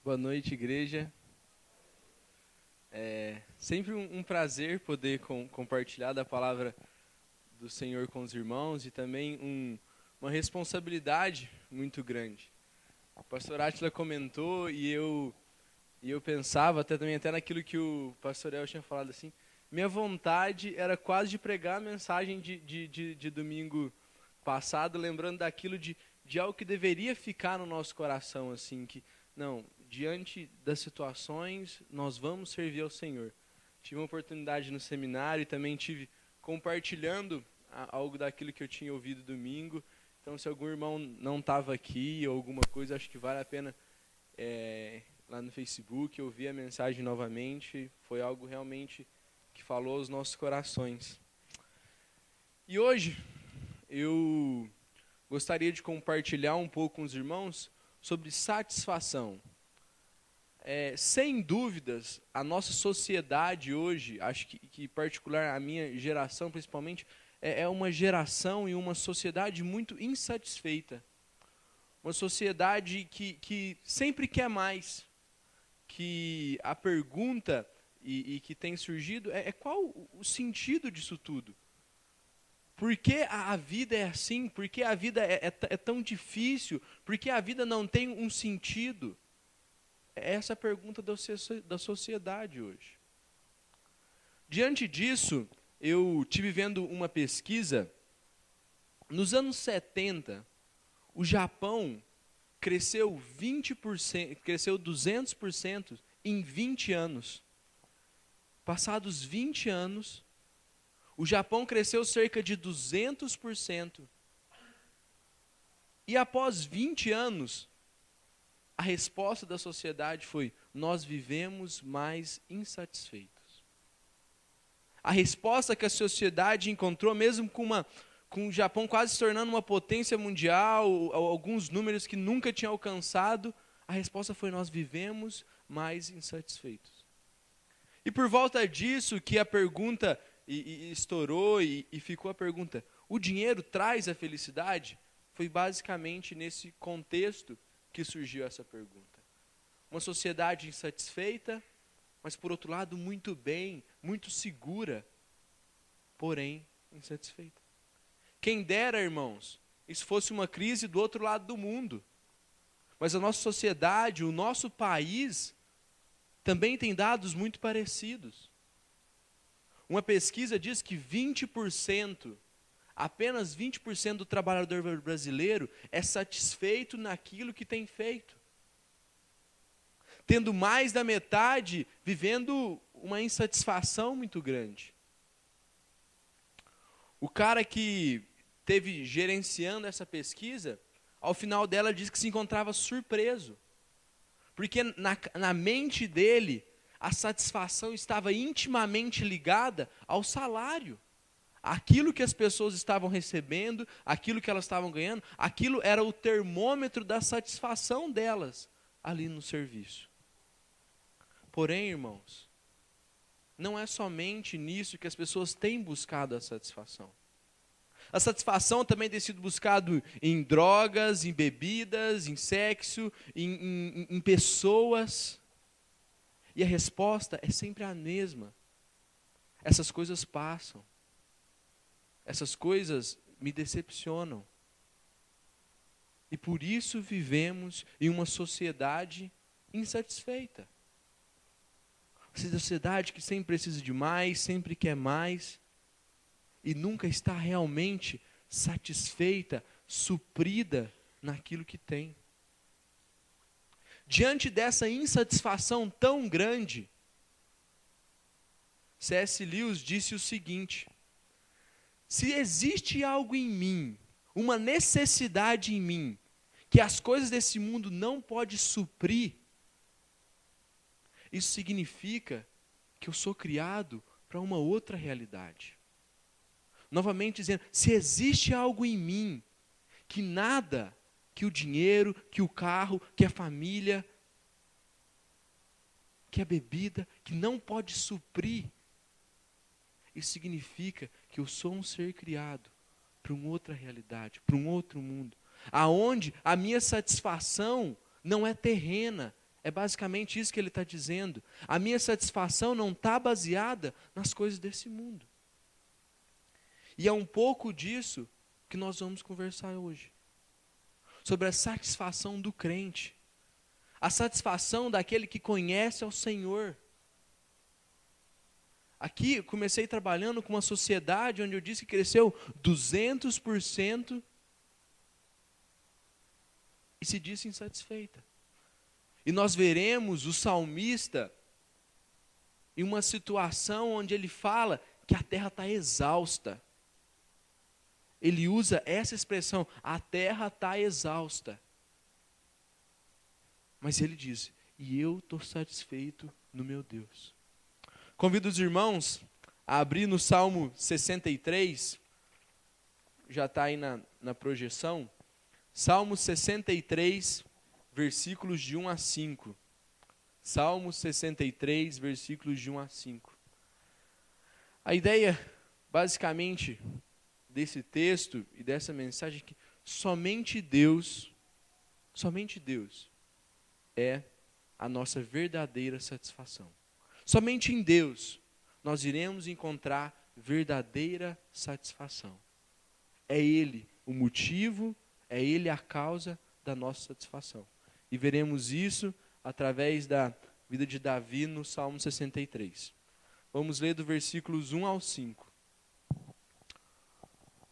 Boa noite, igreja. É sempre um prazer poder compartilhar da palavra do Senhor com os irmãos e também uma responsabilidade muito grande. O pastor Átila comentou e eu pensava até naquilo que o pastor El tinha falado assim. Minha vontade era quase de pregar a mensagem de domingo passado, lembrando daquilo de algo que deveria ficar no nosso coração, assim, que não, diante das situações, nós vamos servir ao Senhor. Tive uma oportunidade no seminário e também tive compartilhando algo daquilo que eu tinha ouvido domingo. Então, se algum irmão não estava aqui ou alguma coisa, acho que vale a pena lá no Facebook ouvir a mensagem novamente. Foi algo realmente que falou aos nossos corações. E hoje, eu gostaria de compartilhar um pouco com os irmãos sobre satisfação. Sem dúvidas, a nossa sociedade hoje, acho que em particular a minha geração principalmente, é uma geração e uma sociedade muito insatisfeita. Uma sociedade que sempre quer mais. Que a pergunta e que tem surgido é qual o sentido disso tudo? Por que a vida é assim? Por que a vida é tão difícil? Por que a vida não tem um sentido? É essa a pergunta da sociedade hoje. Diante disso, eu tive vendo uma pesquisa. Nos anos 70, o Japão cresceu 20%, cresceu 200% em 20 anos. Passados 20 anos, o Japão cresceu cerca de 200%. E após 20 anos, a resposta da sociedade foi: nós vivemos mais insatisfeitos. A resposta que a sociedade encontrou, mesmo com o Japão quase se tornando uma potência mundial, alguns números que nunca tinha alcançado, a resposta foi: nós vivemos mais insatisfeitos. E por volta disso que a pergunta estourou e ficou a pergunta: o dinheiro traz a felicidade? Foi basicamente nesse contexto que surgiu essa pergunta. Uma sociedade insatisfeita, mas por outro lado muito bem, muito segura, porém insatisfeita. Quem dera, irmãos, isso fosse uma crise do outro lado do mundo. Mas a nossa sociedade, o nosso país, também tem dados muito parecidos. Uma pesquisa diz que apenas 20% do trabalhador brasileiro é satisfeito naquilo que tem feito. Tendo mais da metade vivendo uma insatisfação muito grande. O cara que teve gerenciando essa pesquisa, ao final dela diz que se encontrava surpreso. Porque na mente dele, a satisfação estava intimamente ligada ao salário. Aquilo que as pessoas estavam recebendo, aquilo que elas estavam ganhando, aquilo era o termômetro da satisfação delas ali no serviço. Porém, irmãos, não é somente nisso que as pessoas têm buscado a satisfação. A satisfação também tem sido buscado em drogas, em bebidas, em sexo, em pessoas. E a resposta é sempre a mesma. Essas coisas passam. Essas coisas me decepcionam. E por isso vivemos em uma sociedade insatisfeita. Uma sociedade que sempre precisa de mais, sempre quer mais. E nunca está realmente satisfeita, suprida naquilo que tem. Diante dessa insatisfação tão grande, C.S. Lewis disse o seguinte: se existe algo em mim, uma necessidade em mim, que as coisas desse mundo não podem suprir, isso significa que eu sou criado para uma outra realidade. Novamente dizendo, se existe algo em mim, que nada, que o dinheiro, que o carro, que a família, que a bebida, que não pode suprir, isso significa que eu sou um ser criado para uma outra realidade, para um outro mundo, aonde a minha satisfação não é terrena, É basicamente isso que ele está dizendo. A minha satisfação não está baseada nas coisas desse mundo. E é um pouco disso que nós vamos conversar hoje. Sobre a satisfação do crente. A satisfação daquele que conhece ao Senhor. Aqui eu comecei trabalhando com uma sociedade onde eu disse que cresceu 200% e se disse insatisfeita. E nós veremos o salmista em uma situação onde ele fala que a terra está exausta. Ele usa essa expressão, a terra está exausta. Mas ele diz, e eu estou satisfeito no meu Deus. Convido os irmãos a abrir no Salmo 63, já está aí na projeção, Salmo 63, versículos de 1 a 5. Salmo 63, versículos de 1 a 5. A ideia, basicamente, desse texto e dessa mensagem é que somente Deus é a nossa verdadeira satisfação. Somente em Deus nós iremos encontrar verdadeira satisfação. É Ele o motivo, é Ele a causa da nossa satisfação. E veremos isso através da vida de Davi no Salmo 63. Vamos ler do versículos 1 ao 5.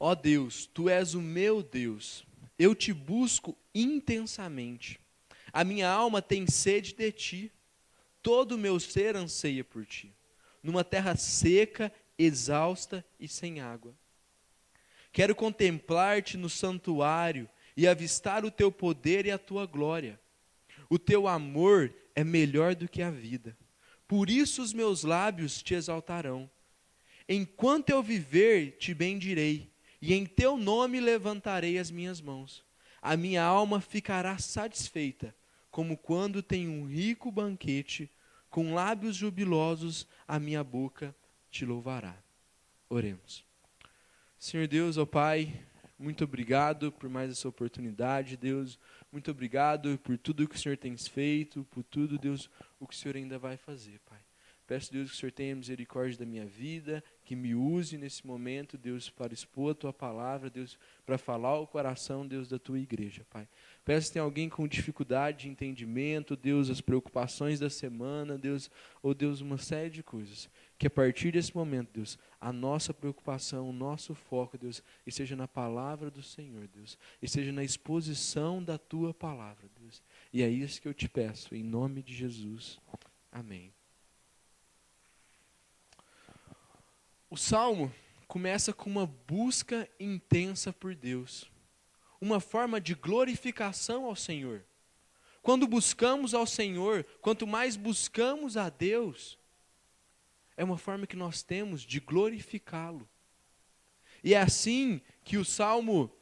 Ó Deus, Tu és o meu Deus, eu te busco intensamente. A minha alma tem sede de Ti, todo o meu ser anseia por Ti, numa terra seca, exausta e sem água. Quero contemplar-te no santuário e avistar o Teu poder e a Tua glória. O Teu amor é melhor do que a vida, por isso os meus lábios Te exaltarão. Enquanto eu viver, Te bendirei, e em Teu nome levantarei as minhas mãos. A minha alma ficará satisfeita, como quando tem um rico banquete, com lábios jubilosos a minha boca Te louvará. Oremos. Senhor Deus, ó Pai, muito obrigado por mais essa oportunidade, Deus. Muito obrigado por tudo que o Senhor tem feito, por tudo, Deus, o que o Senhor ainda vai fazer, Pai. Peço, Deus, que o Senhor tenha misericórdia da minha vida, que me use nesse momento, Deus, para expor a Tua palavra, Deus, para falar ao coração, Deus, da Tua igreja, Pai. Peço que tem alguém com dificuldade de entendimento, Deus, as preocupações da semana, Deus, ou Deus, uma série de coisas. Que a partir desse momento, Deus, a nossa preocupação, o nosso foco, Deus, esteja na palavra do Senhor, Deus, esteja na exposição da Tua palavra, Deus. E é isso que eu te peço, em nome de Jesus. Amém. O Salmo começa com uma busca intensa por Deus, uma forma de glorificação ao Senhor. Quando buscamos ao Senhor, quanto mais buscamos a Deus, é uma forma que nós temos de glorificá-lo. E é assim que o Salmo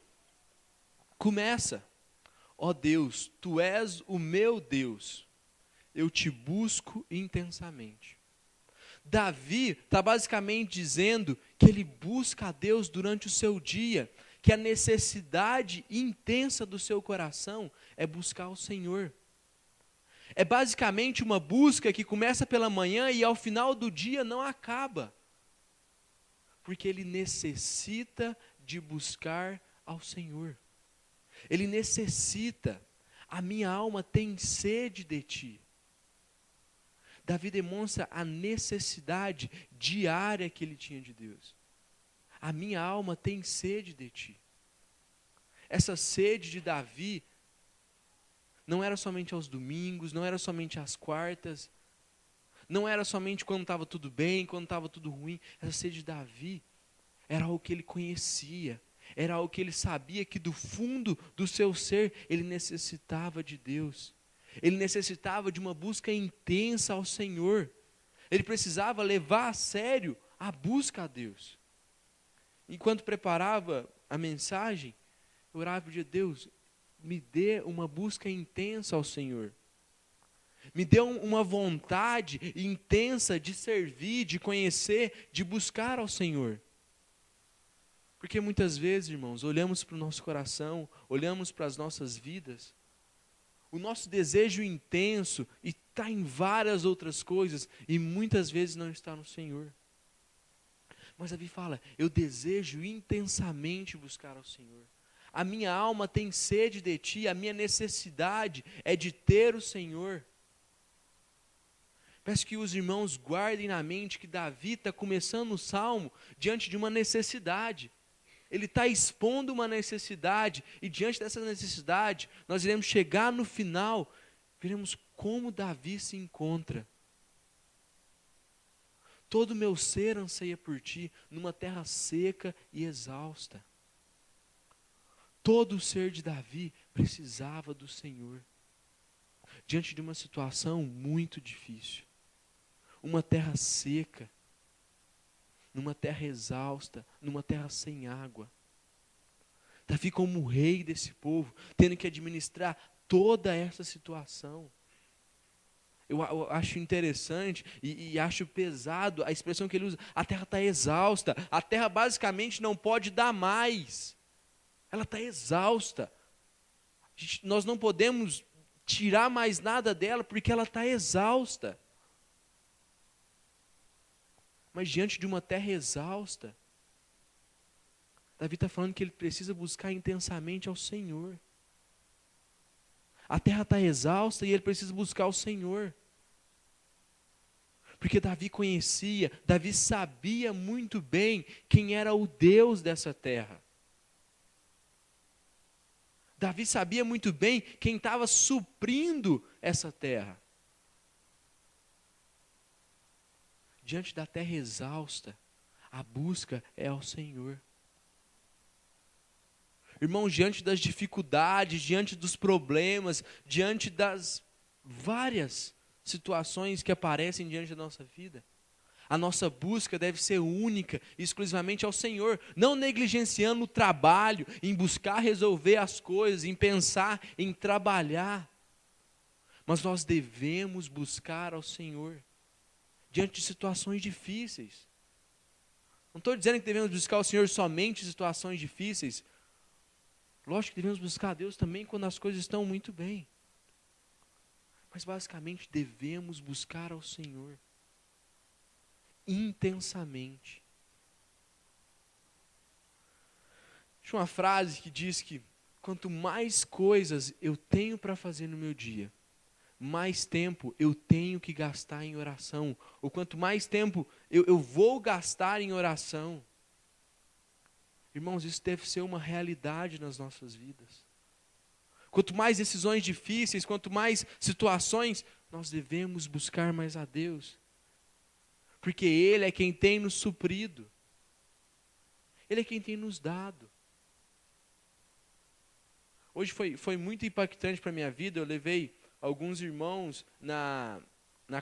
começa. Ó Deus, Tu és o meu Deus, eu Te busco intensamente. Davi está basicamente dizendo que ele busca a Deus durante o seu dia, que a necessidade intensa do seu coração é buscar o Senhor. É basicamente uma busca que começa pela manhã e ao final do dia não acaba, porque ele necessita de buscar ao Senhor. Ele necessita, a minha alma tem sede de Ti. Davi demonstra a necessidade diária que ele tinha de Deus. A minha alma tem sede de Ti. Essa sede de Davi não era somente aos domingos, não era somente às quartas, não era somente quando estava tudo bem, quando estava tudo ruim. Essa sede de Davi era algo que ele conhecia, era algo que ele sabia que do fundo do seu ser ele necessitava de Deus. Ele necessitava de uma busca intensa ao Senhor. Ele precisava levar a sério a busca a Deus. Enquanto preparava a mensagem, eu orava e pedia, Deus, me dê uma busca intensa ao Senhor. Me dê uma vontade intensa de servir, de conhecer, de buscar ao Senhor. Porque muitas vezes, irmãos, olhamos para o nosso coração, olhamos para as nossas vidas, O nosso desejo intenso está em várias outras coisas e muitas vezes não está no Senhor. Mas Davi fala, eu desejo intensamente buscar ao Senhor. A minha alma tem sede de ti, a minha necessidade é de ter o Senhor. Peço que os irmãos guardem na mente que Davi está começando o salmo diante de uma necessidade. Ele está expondo uma necessidade, e diante dessa necessidade, nós iremos chegar no final, veremos como Davi se encontra. Todo o meu ser anseia por ti, numa terra seca e exausta. Todo o ser de Davi precisava do Senhor, diante de uma situação muito difícil. Uma terra seca, numa terra exausta, numa terra sem água. Davi como rei desse povo, tendo que administrar toda essa situação. Eu acho interessante e acho pesado a expressão que ele usa, a terra está exausta, a terra basicamente não pode dar mais, ela está exausta. Nós não podemos tirar mais nada dela porque ela está exausta. Mas diante de uma terra exausta, Davi está falando que ele precisa buscar intensamente ao Senhor. A terra está exausta e ele precisa buscar o Senhor. Porque Davi conhecia, Davi sabia muito bem quem era o Deus dessa terra. Davi sabia muito bem quem estava suprindo essa terra. Diante da terra exausta, a busca é ao Senhor. Irmãos, diante das dificuldades, diante dos problemas, diante das várias situações que aparecem diante da nossa vida, a nossa busca deve ser única, exclusivamente ao Senhor, não negligenciando o trabalho, em buscar resolver as coisas, em pensar, em trabalhar, mas nós devemos buscar ao Senhor, diante de situações difíceis. Não estou dizendo que devemos buscar o Senhor somente em situações difíceis, lógico que devemos buscar a Deus também quando as coisas estão muito bem. Mas basicamente devemos buscar ao Senhor intensamente. Tinha uma frase que diz que quanto mais coisas eu tenho para fazer no meu dia, mais tempo eu tenho que gastar em oração. Ou quanto mais tempo eu vou gastar em oração. Irmãos, isso deve ser uma realidade nas nossas vidas. Quanto mais decisões difíceis, quanto mais situações, nós devemos buscar mais a Deus. Porque Ele é quem tem nos suprido. Ele é quem tem nos dado. Hoje foi muito impactante para a minha vida. Eu levei alguns irmãos na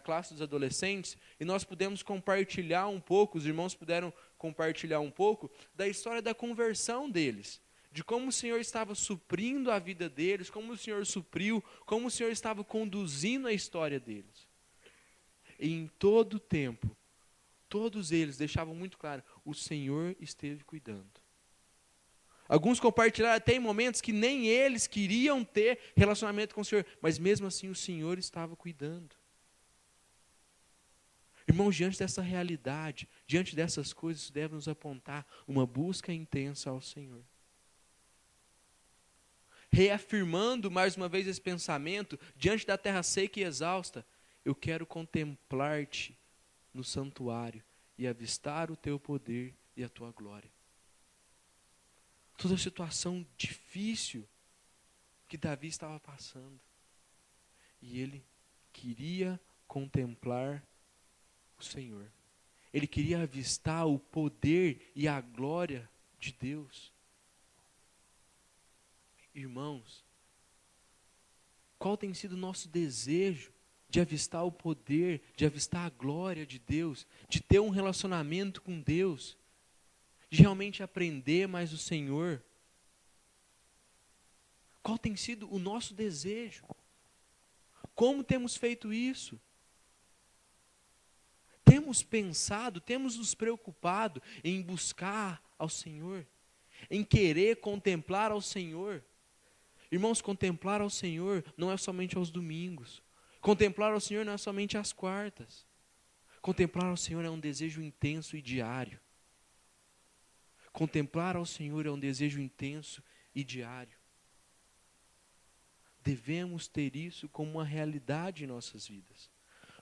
classe dos adolescentes e nós pudemos compartilhar um pouco, os irmãos puderam compartilhar um pouco da história da conversão deles. De como o Senhor estava suprindo a vida deles, como o Senhor supriu, como o Senhor estava conduzindo a história deles. E em todo o tempo, todos eles deixavam muito claro, o Senhor esteve cuidando. Alguns compartilharam até em momentos que nem eles queriam ter relacionamento com o Senhor, mas mesmo assim o Senhor estava cuidando. Irmãos, diante dessa realidade, diante dessas coisas, isso deve nos apontar uma busca intensa ao Senhor. Reafirmando mais uma vez esse pensamento, diante da terra seca e exausta, eu quero contemplar-te no santuário e avistar o teu poder e a tua glória. Toda a situação difícil que Davi estava passando, e ele queria contemplar o Senhor. Ele queria avistar o poder e a glória de Deus. Irmãos, qual tem sido o nosso desejo de avistar o poder, de avistar a glória de Deus, de ter um relacionamento com Deus, de realmente aprender mais o Senhor? Qual tem sido o nosso desejo? Como temos feito isso? Temos pensado, temos nos preocupado em buscar ao Senhor, em querer contemplar ao Senhor? Irmãos, contemplar ao Senhor não é somente aos domingos. Contemplar ao Senhor não é somente às quartas. Contemplar ao Senhor é um desejo intenso e diário. Contemplar ao Senhor é um desejo intenso e diário. Devemos ter isso como uma realidade em nossas vidas.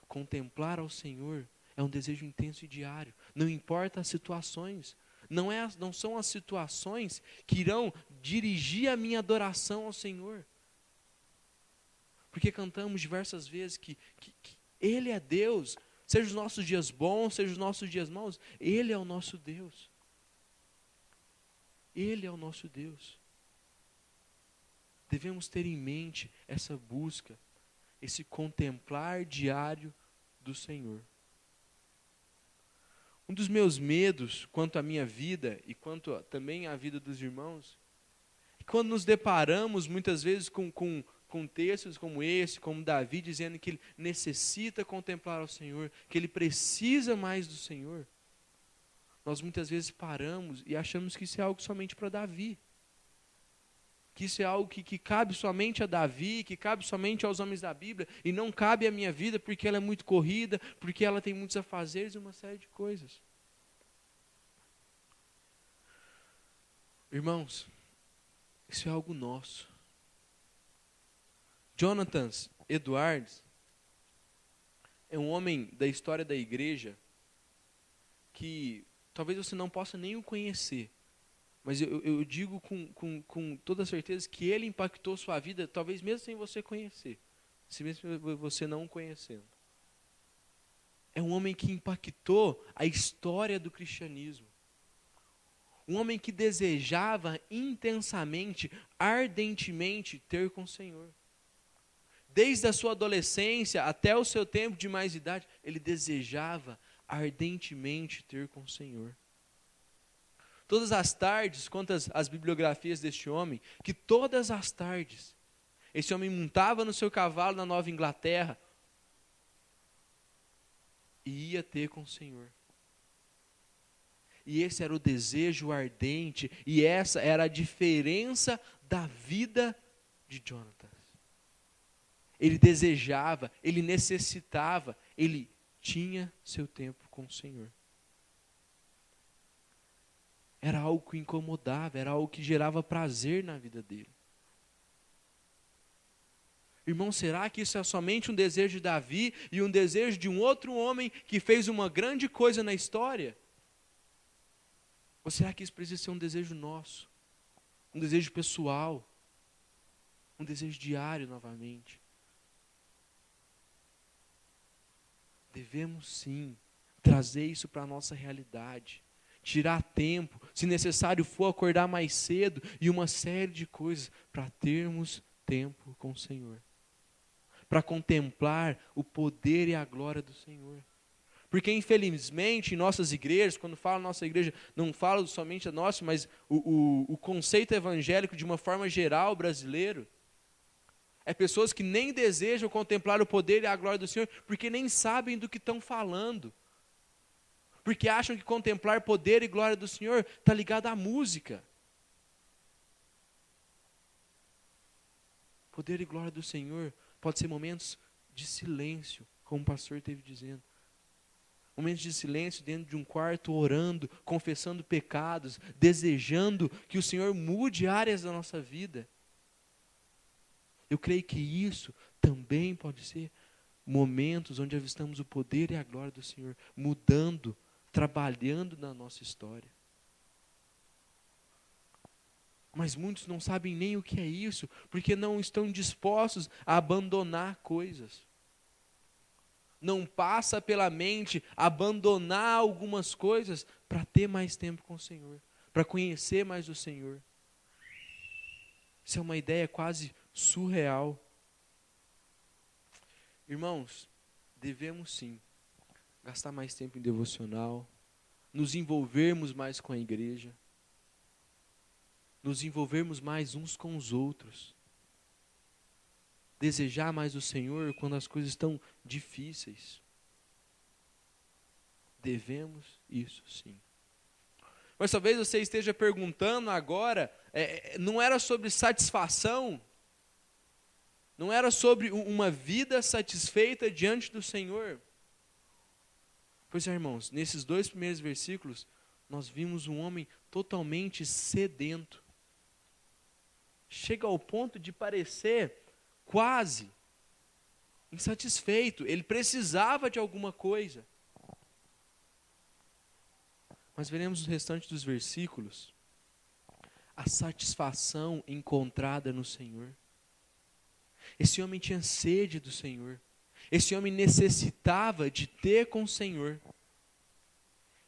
Contemplar ao Senhor é um desejo intenso e diário. Não importa as situações. Não são as situações que irão dirigir a minha adoração ao Senhor. Porque cantamos diversas vezes que Ele é Deus. Seja os nossos dias bons, seja os nossos dias maus, Ele é o nosso Deus. Ele é o nosso Deus. Devemos ter em mente essa busca, esse contemplar diário do Senhor. Um dos meus medos quanto à minha vida e quanto também à vida dos irmãos, é quando nos deparamos muitas vezes com textos como esse, como Davi dizendo que ele necessita contemplar ao Senhor, que ele precisa mais do Senhor, nós muitas vezes paramos e achamos que isso é algo somente para Davi. Que isso é algo que cabe somente a Davi, que cabe somente aos homens da Bíblia, e não cabe à minha vida porque ela é muito corrida, porque ela tem muitos afazeres e uma série de coisas. Irmãos, isso é algo nosso. Jonathan Edwards é um homem da história da igreja que talvez você não possa nem o conhecer, mas eu digo com toda certeza que ele impactou sua vida, talvez mesmo sem você conhecer, se mesmo você não o conhecendo. É um homem que impactou a história do cristianismo. Um homem que desejava intensamente, ardentemente ter com o Senhor. Desde a sua adolescência até o seu tempo de mais idade, ele desejava ardentemente ter com o Senhor. Todas as tardes, conta as bibliografias deste homem, que todas as tardes, esse homem montava no seu cavalo na Nova Inglaterra e ia ter com o Senhor. E esse era o desejo ardente, e essa era a diferença da vida de Jonathan. Ele desejava, ele necessitava, ele tinha seu tempo com o Senhor. Era algo que incomodava, era algo que gerava prazer na vida dele. Irmão, será que isso é somente um desejo de Davi e um desejo de um outro homem que fez uma grande coisa na história? Ou será que isso precisa ser um desejo nosso? Um desejo pessoal? Um desejo diário novamente? Devemos sim trazer isso para a nossa realidade. Tirar tempo, se necessário for acordar mais cedo e uma série de coisas para termos tempo com o Senhor. Para contemplar o poder e a glória do Senhor. Porque infelizmente em nossas igrejas, quando falo nossa igreja, não falo somente a nossa, mas o conceito evangélico de uma forma geral brasileiro, é pessoas que nem desejam contemplar o poder e a glória do Senhor, porque nem sabem do que estão falando. Porque acham que contemplar poder e glória do Senhor está ligado à música. Poder e glória do Senhor pode ser momentos de silêncio, como o pastor esteve dizendo. Momentos de silêncio dentro de um quarto, orando, confessando pecados, desejando que o Senhor mude áreas da nossa vida. Eu creio que isso também pode ser momentos onde avistamos o poder e a glória do Senhor, mudando, trabalhando na nossa história. Mas muitos não sabem nem o que é isso, porque não estão dispostos a abandonar coisas. Não passa pela mente abandonar algumas coisas para ter mais tempo com o Senhor, para conhecer mais o Senhor. Isso é uma ideia quase surreal. Irmãos, devemos sim gastar mais tempo em devocional, nos envolvermos mais com a igreja, nos envolvermos mais uns com os outros, desejar mais o Senhor quando as coisas estão difíceis. Devemos isso sim. Mas talvez você esteja perguntando agora, não era sobre satisfação Não era sobre uma vida satisfeita diante do Senhor. Pois é, irmãos, nesses 2 primeiros versículos, nós vimos um homem totalmente sedento. Chega ao ponto de parecer quase insatisfeito. Ele precisava de alguma coisa. Mas veremos no restante dos versículos a satisfação encontrada no Senhor. Esse homem tinha sede do Senhor. Esse homem necessitava de ter com o Senhor.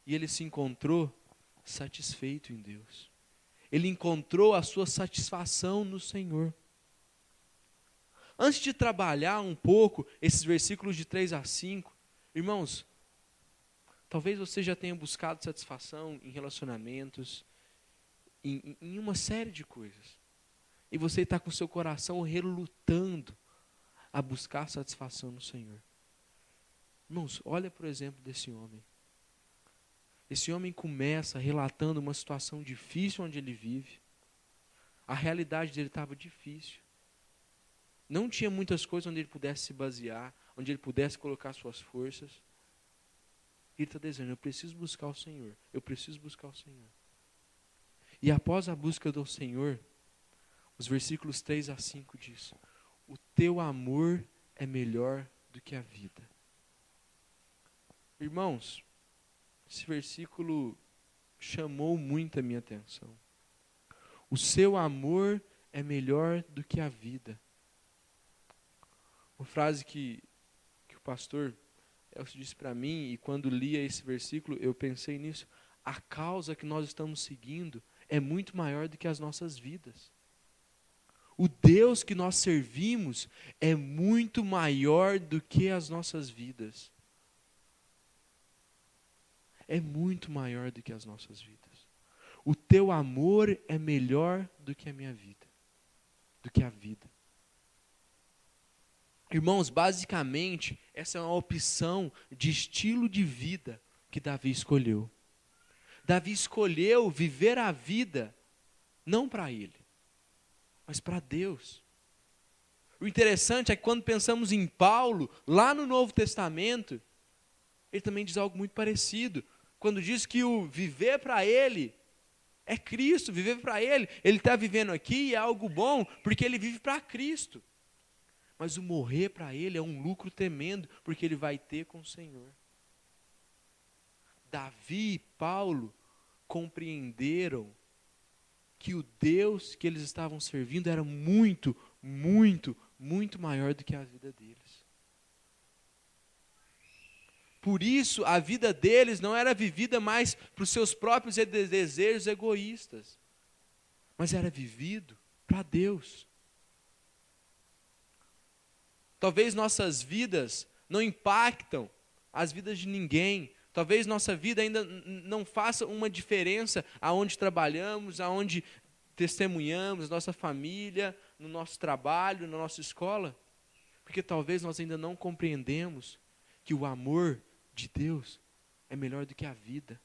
E ele se encontrou satisfeito em Deus. Ele encontrou a sua satisfação no Senhor. Antes de trabalhar um pouco esses versículos de 3 a 5, irmãos, talvez você já tenha buscado satisfação em relacionamentos, em uma série de coisas. E você está com o seu coração relutando a buscar satisfação no Senhor. Irmãos, olha por exemplo desse homem. Esse homem começa relatando uma situação difícil onde ele vive. A realidade dele estava difícil. Não tinha muitas coisas onde ele pudesse se basear, onde ele pudesse colocar suas forças. Ele está dizendo, eu preciso buscar o Senhor. Eu preciso buscar o Senhor. E após a busca do Senhor, os versículos 3 a 5 diz, o teu amor é melhor do que a vida. Irmãos, esse versículo chamou muito a minha atenção. O seu amor é melhor do que a vida. Uma frase que o pastor Elcio disse para mim, e quando lia esse versículo, eu pensei nisso. A causa que nós estamos seguindo é muito maior do que as nossas vidas. O Deus que nós servimos é muito maior do que as nossas vidas. É muito maior do que as nossas vidas. O teu amor é melhor do que a minha vida, do que a vida. Irmãos, basicamente, essa é uma opção de estilo de vida que Davi escolheu. Davi escolheu viver a vida não para ele, mas para Deus. O interessante é que quando pensamos em Paulo, lá no Novo Testamento, ele também diz algo muito parecido. Quando diz que o viver para ele é Cristo, viver para ele está vivendo aqui e é algo bom, porque ele vive para Cristo. Mas o morrer para ele é um lucro tremendo, porque ele vai ter com o Senhor. Davi e Paulo compreenderam que o Deus que eles estavam servindo era muito, muito, muito maior do que a vida deles. Por isso, a vida deles não era vivida mais para os seus próprios desejos egoístas, mas era vivido para Deus. Talvez nossas vidas não impactam as vidas de ninguém. Talvez nossa vida ainda não faça uma diferença aonde trabalhamos, aonde testemunhamos, nossa família, no nosso trabalho, na nossa escola. Porque talvez nós ainda não compreendemos que o amor de Deus é melhor do que a vida.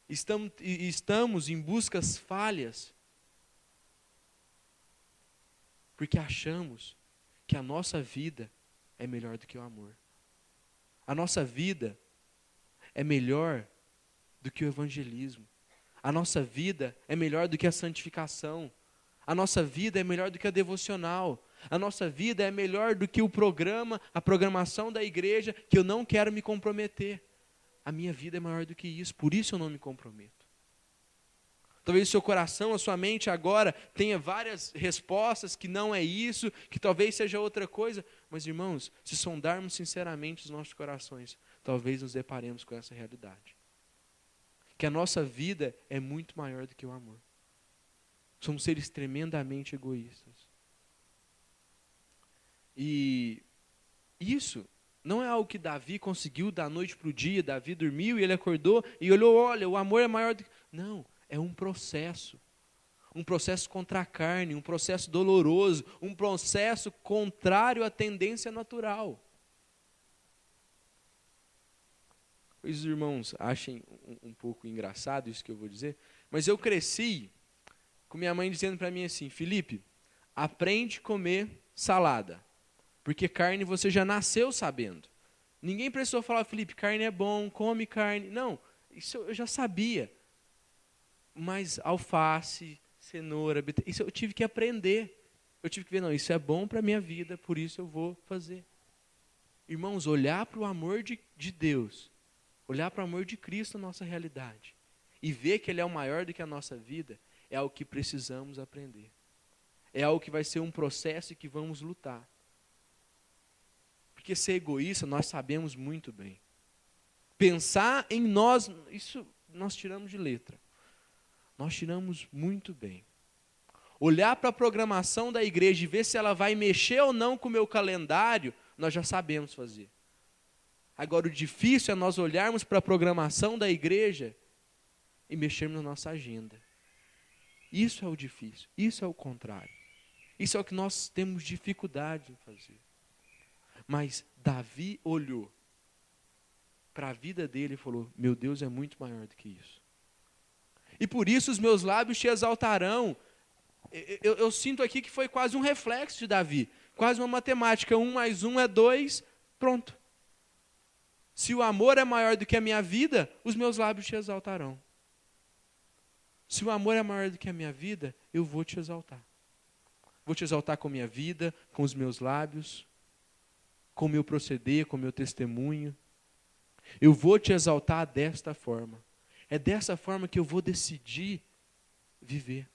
Estamos em buscas falhas, porque achamos que a nossa vida é melhor do que o amor. A nossa vida é melhor do que o evangelismo. A nossa vida é melhor do que a santificação. A nossa vida é melhor do que a devocional. A nossa vida é melhor do que o programa, a programação da igreja, que eu não quero me comprometer. A minha vida é maior do que isso, por isso eu não me comprometo. Talvez o seu coração, a sua mente agora tenha várias respostas que não é isso, que talvez seja outra coisa. Mas, irmãos, se sondarmos sinceramente os nossos corações, talvez nos deparemos com essa realidade. Que a nossa vida é muito maior do que o amor. Somos seres tremendamente egoístas. E isso não é algo que Davi conseguiu da noite para o dia. Davi dormiu e ele acordou e olhou, olha, o amor é maior do que... Não, é um processo. Um processo contra a carne, um processo doloroso, um processo contrário à tendência natural. Os irmãos achem um pouco engraçado isso que eu vou dizer, mas eu cresci com minha mãe dizendo para mim assim, Felipe, aprende a comer salada. Porque carne você já nasceu sabendo. Ninguém precisou falar, Felipe, carne é bom, come carne. Não, isso eu já sabia. Mas alface, cenoura, isso eu tive que aprender. Eu tive que ver, não, isso é bom para a minha vida, por isso eu vou fazer. Irmãos, olhar para o amor de Deus, olhar para o amor de Cristo na nossa realidade, e ver que Ele é o maior do que a nossa vida, é algo que precisamos aprender. É algo que vai ser um processo e que vamos lutar. Porque ser egoísta, nós sabemos muito bem. Pensar em nós, isso nós tiramos de letra. Nós tiramos muito bem. Olhar para a programação da igreja e ver se ela vai mexer ou não com o meu calendário, nós já sabemos fazer. Agora, o difícil é nós olharmos para a programação da igreja e mexermos na nossa agenda. Isso é o difícil, isso é o contrário. Isso é o que nós temos dificuldade em fazer. Mas Davi olhou para a vida dele e falou, meu Deus é muito maior do que isso. E por isso os meus lábios te exaltarão. Eu sinto aqui que foi quase um reflexo de Davi. Quase uma matemática. 1 mais 1 é 2, pronto. Se o amor é maior do que a minha vida, os meus lábios te exaltarão. Se o amor é maior do que a minha vida, eu vou te exaltar. Vou te exaltar com a minha vida, com os meus lábios, com o meu proceder, com o meu testemunho. Eu vou te exaltar desta forma. É dessa forma que eu vou decidir viver.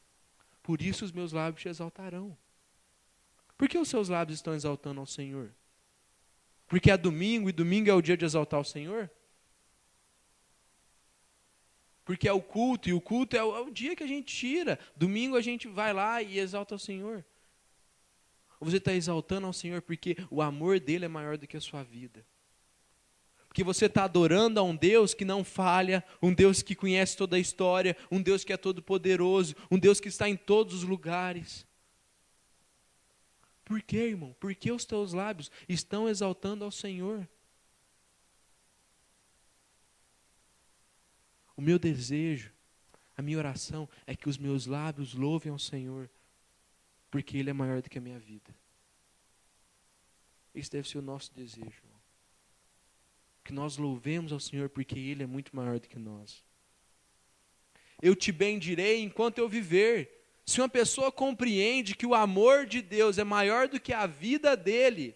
Por isso os meus lábios te exaltarão. Por que os seus lábios estão exaltando ao Senhor? Porque é domingo e domingo é o dia de exaltar o Senhor? Porque é o culto e o culto é o dia que a gente tira. Domingo a gente vai lá e exalta o Senhor. Ou você está exaltando ao Senhor porque o amor dele é maior do que a sua vida? Porque você está adorando a um Deus que não falha, um Deus que conhece toda a história, um Deus que é todo poderoso, um Deus que está em todos os lugares. Por quê, irmão? Porque os teus lábios estão exaltando ao Senhor. O meu desejo, a minha oração é que os meus lábios louvem ao Senhor, porque Ele é maior do que a minha vida. Esse deve ser o nosso desejo, irmão. Que nós louvemos ao Senhor porque Ele é muito maior do que nós. Eu te bendirei enquanto eu viver. Se uma pessoa compreende que o amor de Deus é maior do que a vida dele,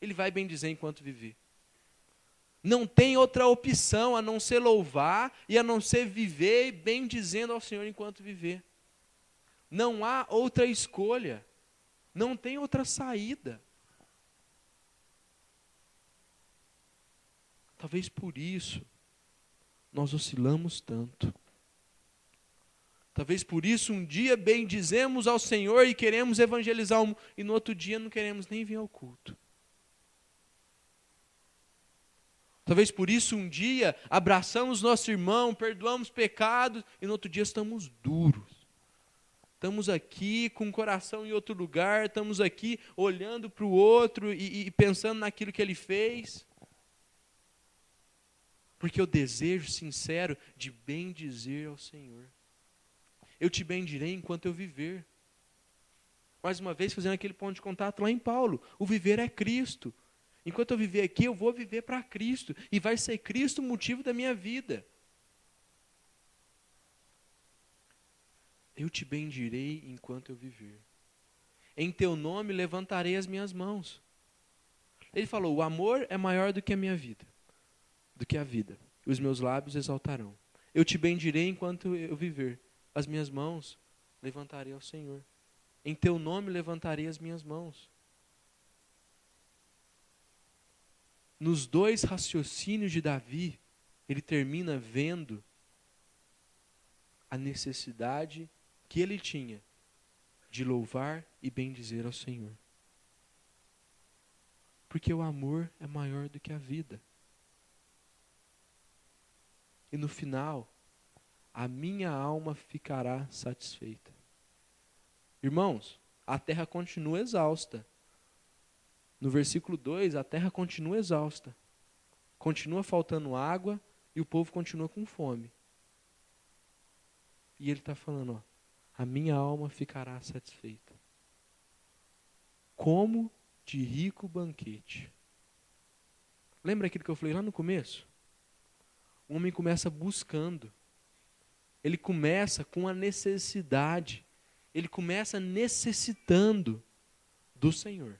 ele vai bendizer enquanto viver. Não tem outra opção a não ser louvar e a não ser viver bendizendo ao Senhor enquanto viver. Não há outra escolha. Não tem outra saída. Talvez por isso nós oscilamos tanto. Talvez por isso um dia bendizemos ao Senhor e queremos evangelizar o mundo, e no outro dia não queremos nem vir ao culto. Talvez por isso um dia abraçamos nosso irmão, perdoamos pecados, e no outro dia estamos duros. Estamos aqui com o coração em outro lugar, estamos aqui olhando para o outro e pensando naquilo que ele fez. Porque eu desejo sincero de bendizer ao Senhor. Eu te bendirei enquanto eu viver. Mais uma vez, fazendo aquele ponto de contato lá em Paulo. O viver é Cristo. Enquanto eu viver aqui, eu vou viver para Cristo. E vai ser Cristo o motivo da minha vida. Eu te bendirei enquanto eu viver. Em teu nome levantarei as minhas mãos. Ele falou, o amor é maior do que a minha vida. Do que a vida. Os meus lábios exaltarão. Eu te bendirei enquanto eu viver. As minhas mãos levantarei ao Senhor. Em teu nome levantarei as minhas mãos. Nos dois raciocínios de Davi, ele termina vendo a necessidade que ele tinha de louvar e bendizer ao Senhor. Porque o amor é maior do que a vida. E no final, a minha alma ficará satisfeita. Irmãos, a terra continua exausta. No versículo 2, a terra continua exausta. Continua faltando água e o povo continua com fome. E ele está falando, ó, a minha alma ficará satisfeita. como de rico banquete. Lembra aquilo que eu falei lá no começo? O homem começa buscando. Ele começa com a necessidade. Ele começa necessitando do Senhor.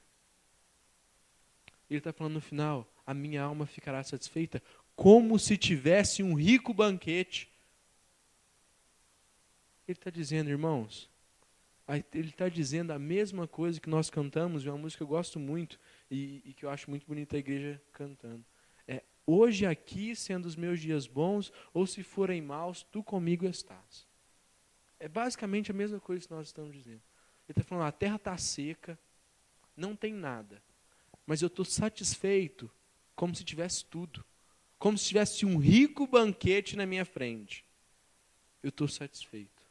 Ele está falando no final, a minha alma ficará satisfeita, como se tivesse um rico banquete. Ele está dizendo, irmãos, ele está dizendo a mesma coisa que nós cantamos, uma música que eu gosto muito e que eu acho muito bonita a igreja cantando. Hoje aqui, sendo os meus dias bons, ou se forem maus, tu comigo estás. É basicamente a mesma coisa que nós estamos dizendo. Ele está falando, a terra está seca, não tem nada, mas eu estou satisfeito como se tivesse tudo. Como se tivesse um rico banquete na minha frente. Eu estou satisfeito.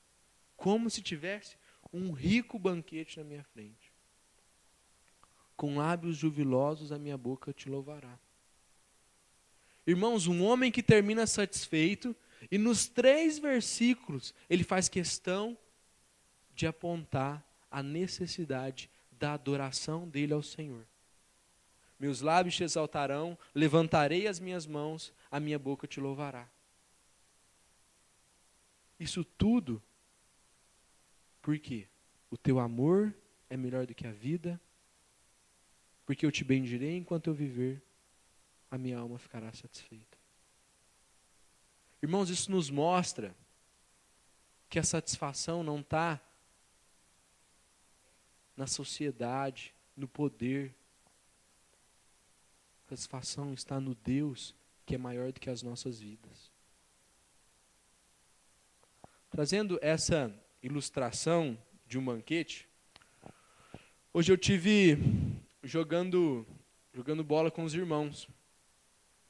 Como se tivesse um rico banquete na minha frente. Com lábios jubilosos a minha boca te louvará. Irmãos, um homem que termina satisfeito, e nos 3 versículos ele faz questão de apontar a necessidade da adoração dele ao Senhor. Meus lábios te exaltarão, levantarei as minhas mãos, a minha boca te louvará. Isso tudo, por quê? O teu amor é melhor do que a vida, porque eu te bendirei enquanto eu viver, a minha alma ficará satisfeita. Irmãos, isso nos mostra que a satisfação não está na sociedade, no poder. A satisfação está no Deus que é maior do que as nossas vidas. Trazendo essa ilustração de um banquete, hoje eu tive jogando bola com os irmãos.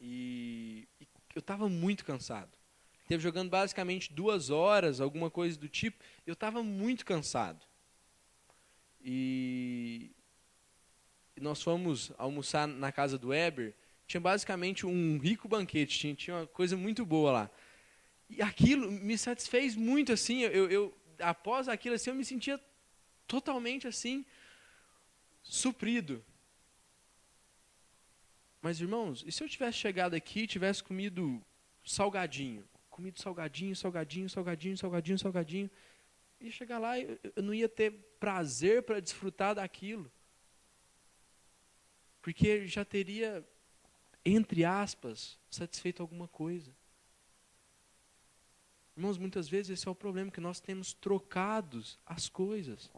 E eu estava muito cansado. Esteve jogando basicamente 2 horas, alguma coisa do tipo. Eu estava muito cansado. E nós fomos almoçar na casa do Weber. Tinha basicamente um rico banquete. Tinha uma coisa muito boa lá. E aquilo me satisfez muito, assim. Eu após aquilo, assim, eu me sentia totalmente, assim, suprido. Mas, irmãos, e se eu tivesse chegado aqui e tivesse comido salgadinho? Comido salgadinho, ia chegar lá e eu não ia ter prazer para desfrutar daquilo. Porque já teria, entre aspas, satisfeito alguma coisa. Irmãos, muitas vezes esse é o problema, que nós temos trocado as coisas.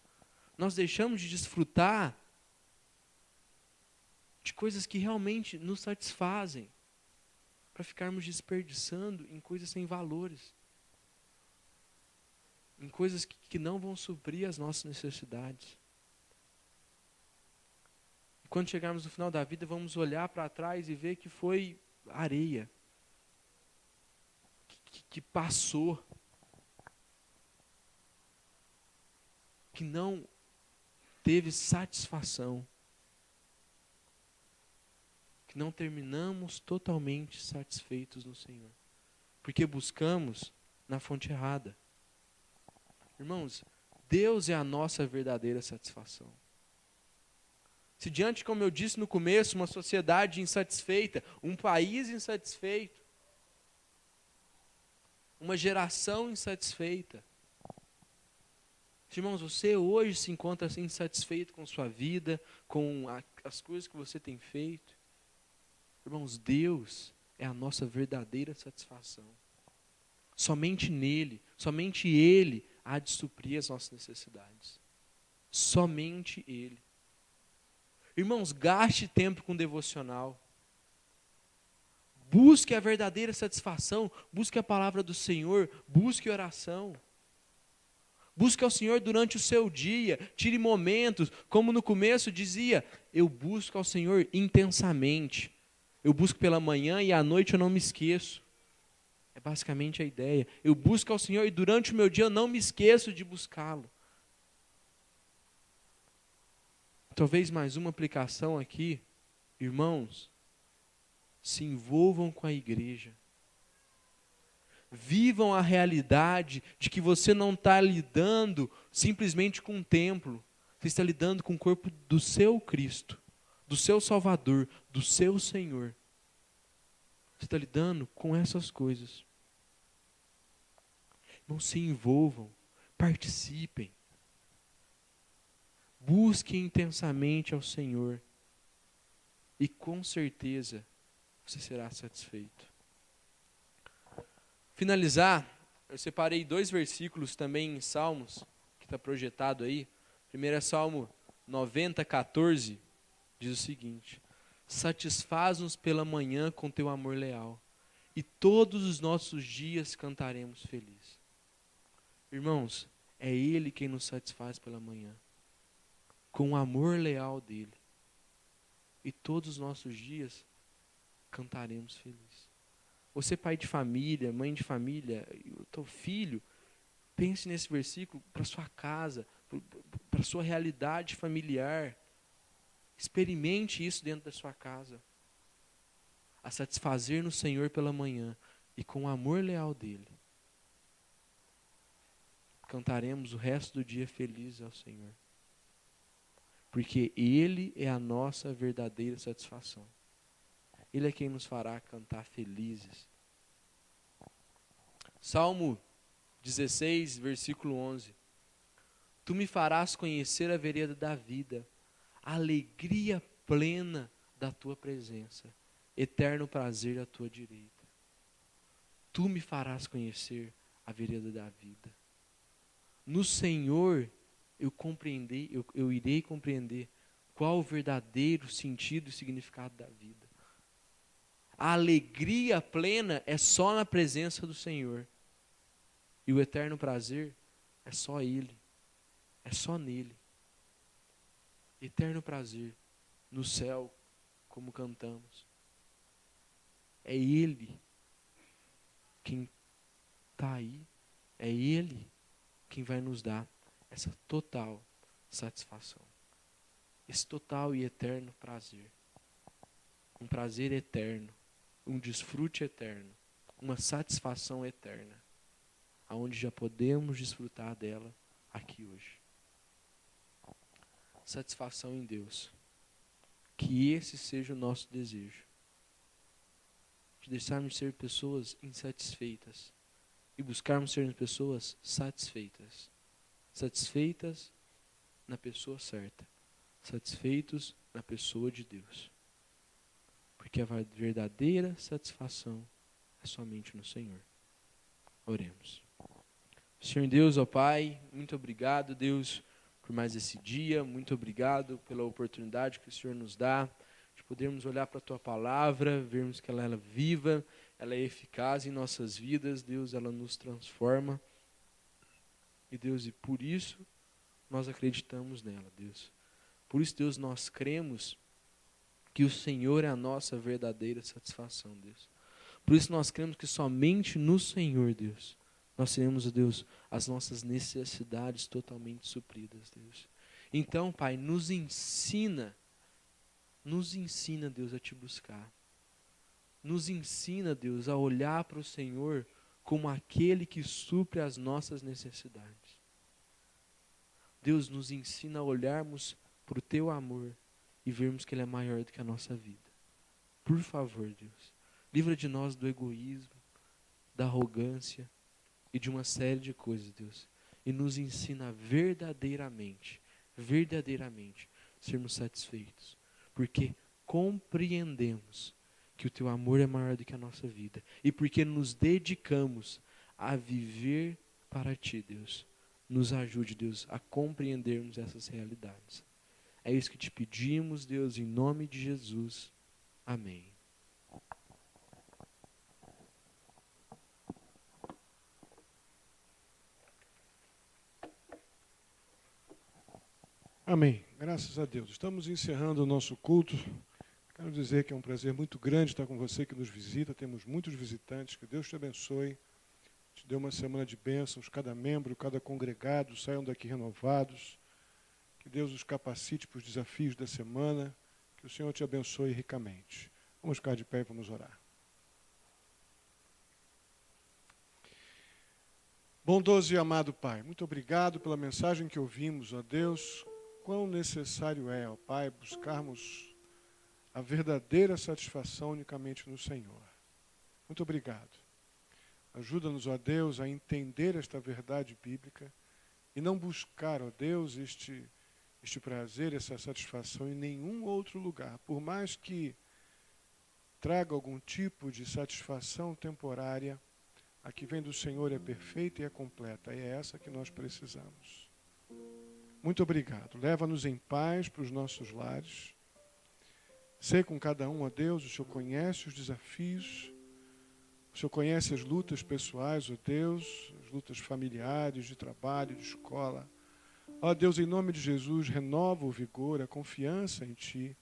Nós deixamos de desfrutar de coisas que realmente nos satisfazem, para ficarmos desperdiçando em coisas sem valores, em coisas que não vão suprir as nossas necessidades. E quando chegarmos no final da vida, vamos olhar para trás e ver que foi areia, que passou, que não teve satisfação, que não terminamos totalmente satisfeitos no Senhor, porque buscamos na fonte errada. Irmãos, Deus é a nossa verdadeira satisfação. Se diante, como eu disse no começo, uma sociedade insatisfeita, um país insatisfeito, uma geração insatisfeita, irmãos, você hoje se encontra assim, insatisfeito com sua vida, com as coisas que você tem feito, irmãos, Deus é a nossa verdadeira satisfação. Somente nele, somente Ele há de suprir as nossas necessidades. Somente Ele. Irmãos, gaste tempo com devocional. Busque a verdadeira satisfação, busque a palavra do Senhor, busque oração. Busque ao Senhor durante o seu dia, tire momentos, como no começo dizia, eu busco ao Senhor intensamente. Eu busco pela manhã e à noite eu não me esqueço. É basicamente a ideia. Eu busco ao Senhor e durante o meu dia eu não me esqueço de buscá-lo. Talvez mais uma aplicação aqui. Irmãos, se envolvam com a igreja. Vivam a realidade de que você não está lidando simplesmente com um templo. Você está lidando com o corpo do seu Cristo, do seu Salvador, do seu Senhor. Você está lidando com essas coisas. Não se envolvam, participem. Busquem intensamente ao Senhor. E com certeza você será satisfeito. Finalizar, eu separei 2 versículos também em Salmos, que está projetado aí. Primeiro é Salmo 90, 14, diz o seguinte: satisfaz-nos pela manhã com teu amor leal, e todos os nossos dias cantaremos felizes. Irmãos, é Ele quem nos satisfaz pela manhã, com o amor leal dEle. E todos os nossos dias cantaremos felizes. Você, pai de família, mãe de família, o teu filho, pense nesse versículo para sua casa, para a sua realidade familiar. Experimente isso dentro da sua casa. A satisfazer no Senhor pela manhã e com o amor leal dEle. Cantaremos o resto do dia felizes ao Senhor. Porque Ele é a nossa verdadeira satisfação. Ele é quem nos fará cantar felizes. Salmo 16, versículo 11. Tu me farás conhecer a vereda da vida, a alegria plena da tua presença, eterno prazer à tua direita. Tu me farás conhecer a vereda da vida. No Senhor eu irei compreender qual o verdadeiro sentido e significado da vida. A alegria plena é só na presença do Senhor. E o eterno prazer é só Ele. É só nele. Eterno prazer no céu, como cantamos. É Ele quem está aí. É Ele quem vai nos dar essa total satisfação. Esse total e eterno prazer. Um prazer eterno. Um desfrute eterno. Uma satisfação eterna. Aonde já podemos desfrutar dela aqui hoje. Satisfação em Deus. Que esse seja o nosso desejo. De deixarmos ser pessoas insatisfeitas. E buscarmos ser pessoas satisfeitas. Satisfeitas na pessoa certa. Satisfeitos na pessoa de Deus. Porque a verdadeira satisfação é somente no Senhor. Oremos. Senhor Deus, ó Pai, muito obrigado, Deus, por mais esse dia. Muito obrigado pela oportunidade que o Senhor nos dá de podermos olhar para a Tua palavra, vermos que ela é viva, ela é eficaz em nossas vidas, Deus, ela nos transforma. E Deus, e por isso nós acreditamos nela, Deus. Por isso, Deus, nós cremos que o Senhor é a nossa verdadeira satisfação, Deus. Por isso nós cremos que somente no Senhor, Deus, nós teremos, Deus, as nossas necessidades totalmente supridas, Deus. Então, Pai, nos ensina, Deus, a Te buscar. Nos ensina, Deus, a olhar para o Senhor como aquele que supre as nossas necessidades. Deus, nos ensina a olharmos para o Teu amor e vermos que Ele é maior do que a nossa vida. Por favor, Deus, livra de nós do egoísmo, da arrogância e de uma série de coisas, Deus. E nos ensina verdadeiramente, sermos satisfeitos. Porque compreendemos que o Teu amor é maior do que a nossa vida. E porque nos dedicamos a viver para Ti, Deus. Nos ajude, Deus, a compreendermos essas realidades. É isso que Te pedimos, Deus, em nome de Jesus. Amém. Amém. Graças a Deus. Estamos encerrando o nosso culto. Quero dizer que é um prazer muito grande estar com você que nos visita. Temos muitos visitantes. Que Deus te abençoe. Te dê uma semana de bênçãos. Cada membro, cada congregado saiam daqui renovados. Que Deus os capacite para os desafios da semana. Que o Senhor te abençoe ricamente. Vamos ficar de pé e vamos orar. Bondoso e amado Pai, muito obrigado pela mensagem que ouvimos, ó Deus. quão necessário é, ó Pai, buscarmos a verdadeira satisfação unicamente no Senhor. Muito obrigado. Ajuda-nos, ó Deus, a entender esta verdade bíblica e não buscar, ó Deus, este prazer, essa satisfação em nenhum outro lugar, por mais que traga algum tipo de satisfação temporária. A que vem do Senhor é perfeita e é completa, e é essa que nós precisamos. Muito obrigado. Leva-nos em paz para os nossos lares. Sei com cada um, ó Deus, o Senhor conhece os desafios, o Senhor conhece as lutas pessoais, ó Deus, as lutas familiares, de trabalho, de escola. Ó Deus, em nome de Jesus, renova o vigor, a confiança em Ti,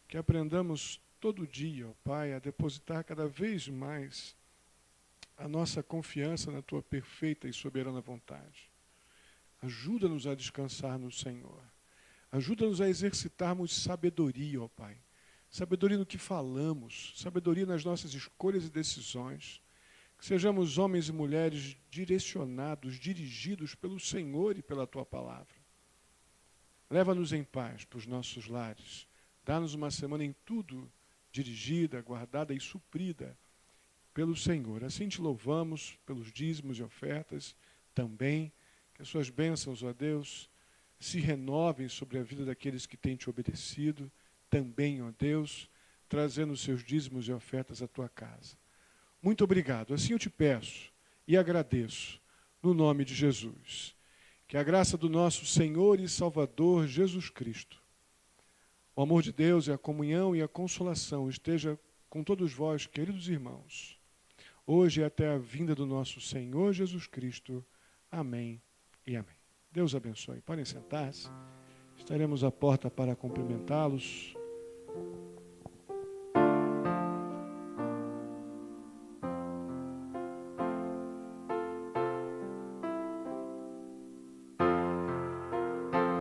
que aprendamos todo dia, ó Pai, a depositar cada vez mais a nossa confiança na Tua perfeita e soberana vontade. Ajuda-nos a descansar no Senhor. Ajuda-nos a exercitarmos sabedoria, ó Pai. Sabedoria no que falamos, sabedoria nas nossas escolhas e decisões. Que sejamos homens e mulheres direcionados, dirigidos pelo Senhor e pela Tua palavra. Leva-nos em paz para os nossos lares. Dá-nos uma semana em tudo dirigida, guardada e suprida pelo Senhor. Assim te louvamos pelos dízimos e ofertas também. Que as suas bênçãos, ó Deus, se renovem sobre a vida daqueles que têm te obedecido. Também, ó Deus, trazendo os seus dízimos e ofertas à tua casa. Muito obrigado. Assim eu te peço e agradeço no nome de Jesus. Que a graça do nosso Senhor e Salvador Jesus Cristo, o amor de Deus e a comunhão e a consolação esteja com todos vós, queridos irmãos, hoje e até a vinda do nosso Senhor Jesus Cristo. Amém e amém. Deus abençoe. Podem sentar-se. Estaremos à porta para cumprimentá-los.